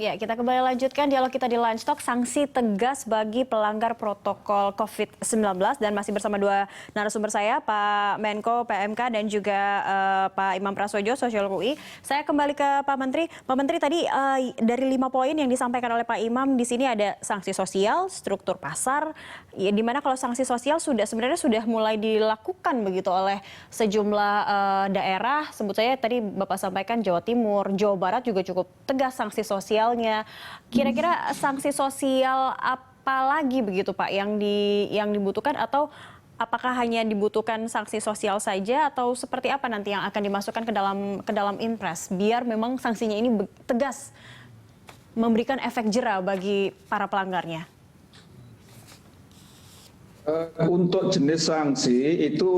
Ya, kita kembali lanjutkan dialog kita di Lunch Talk, sanksi tegas bagi pelanggar protokol COVID-19 dan masih bersama dua narasumber saya, Pak Menko PMK dan juga Pak Imam Prasojo, Sosiolog UI. Saya kembali ke Pak Menteri. Pak Menteri, tadi dari 5 poin yang disampaikan oleh Pak Imam, di sini ada sanksi sosial, struktur pasar, ya, di mana kalau sanksi sosial sebenarnya sudah mulai dilakukan begitu oleh sejumlah daerah. Sebut saja tadi Bapak sampaikan Jawa Timur, Jawa Barat juga cukup tegas sanksi sosial. Kira-kira sanksi sosial apa lagi begitu Pak yang dibutuhkan, atau apakah hanya dibutuhkan sanksi sosial saja, atau seperti apa nanti yang akan dimasukkan ke dalam Inpres biar memang sanksinya ini tegas memberikan efek jera bagi para pelanggarnya? Untuk jenis sanksi itu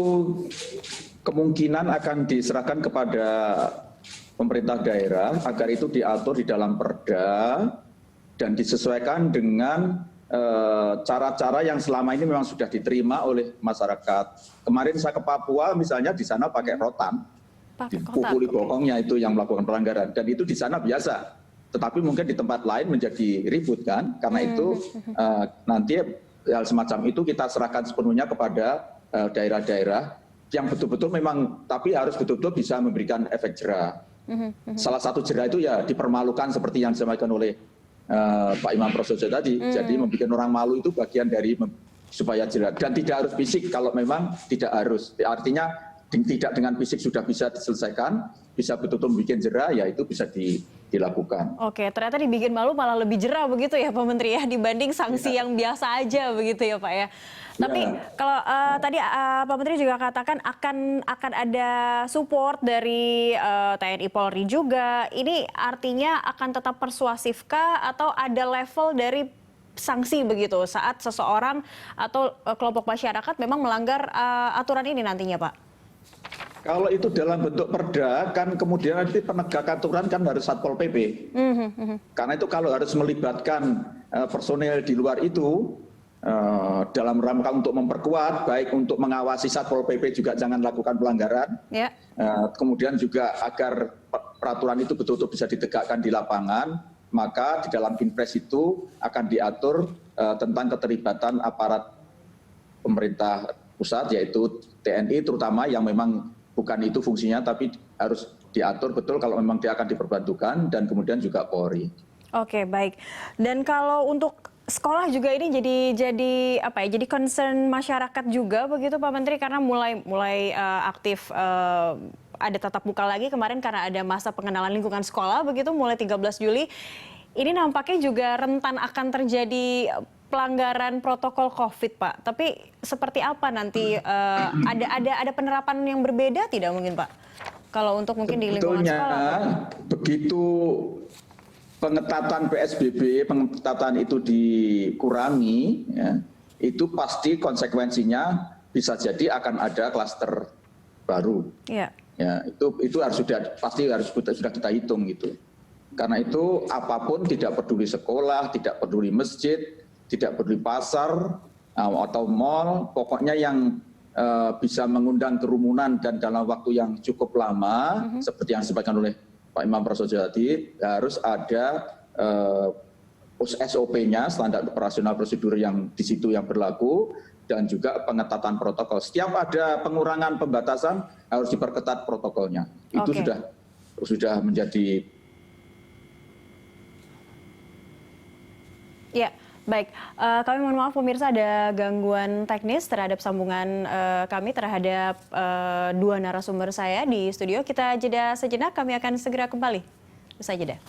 kemungkinan akan diserahkan kepada pemerintah daerah agar itu diatur di dalam perda dan disesuaikan dengan cara-cara yang selama ini memang sudah diterima oleh masyarakat. Kemarin saya ke Papua misalnya, di sana pakai rotan, dipukuli bokongnya itu yang melakukan pelanggaran, dan itu di sana biasa. Tetapi mungkin di tempat lain menjadi ribut kan, karena itu nanti hal semacam itu kita serahkan sepenuhnya kepada daerah-daerah yang betul-betul memang, tapi harus betul-betul bisa memberikan efek jera. Salah satu jera itu ya dipermalukan seperti yang disampaikan oleh Pak Imam Prasojo tadi. Jadi membuat orang malu itu bagian dari supaya jera, dan tidak harus fisik kalau memang tidak harus. Artinya tidak dengan fisik sudah bisa diselesaikan, bisa betul-betul membuat jera, ya itu bisa dilakukan. Oke, ternyata dibikin malu malah lebih jera begitu ya Pak Menteri ya, dibanding sanksi yang biasa aja begitu ya Pak ya. Tapi kalau tadi Pak Menteri juga katakan akan ada support dari TNI Polri juga. Ini artinya akan tetap persuasifkah atau ada level dari sanksi begitu saat seseorang atau kelompok masyarakat memang melanggar aturan ini nantinya Pak? Kalau itu dalam bentuk perda, kan kemudian nanti penegak aturan kan harus Satpol PP. Karena itu kalau harus melibatkan personel di luar itu, dalam rangka untuk memperkuat, baik untuk mengawasi Satpol PP juga jangan lakukan pelanggaran, kemudian juga agar peraturan itu betul-betul bisa ditegakkan di lapangan, maka di dalam Inpres itu akan diatur tentang keterlibatan aparat pemerintah pusat, yaitu TNI terutama, yang memang bukan itu fungsinya, tapi harus diatur betul kalau memang dia akan diperbantukan, dan kemudian juga Polri. Oke, baik. Dan kalau untuk sekolah juga ini jadi apa ya? Jadi concern masyarakat juga begitu Pak Menteri, karena mulai aktif ada tatap muka lagi kemarin karena ada masa pengenalan lingkungan sekolah begitu mulai 13 Juli. Ini nampaknya juga rentan akan terjadi pelanggaran protokol COVID, Pak. Tapi seperti apa nanti ada penerapan yang berbeda tidak mungkin, Pak? Kalau untuk mungkin di lingkungan sekolah. Begitu pengetatan PSBB, pengetatan itu dikurangi, ya, itu pasti konsekuensinya bisa jadi akan ada klaster baru. Ya, itu harus sudah kita hitung gitu. Karena itu apapun, tidak peduli sekolah, tidak peduli masjid, tidak peduli pasar atau mal, pokoknya yang bisa mengundang kerumunan dan dalam waktu yang cukup lama, seperti yang disampaikan oleh Pak Imam Prasojo tadi, harus ada SOP-nya, standar operasional prosedur yang di situ yang berlaku, dan juga pengetatan protokol. Setiap ada pengurangan pembatasan harus diperketat protokolnya. Itu sudah menjadi. Ya, baik. Kami mohon maaf pemirsa, ada gangguan teknis terhadap sambungan kami terhadap dua narasumber saya di studio. Kita jeda sejenak, kami akan segera kembali. Usai jeda.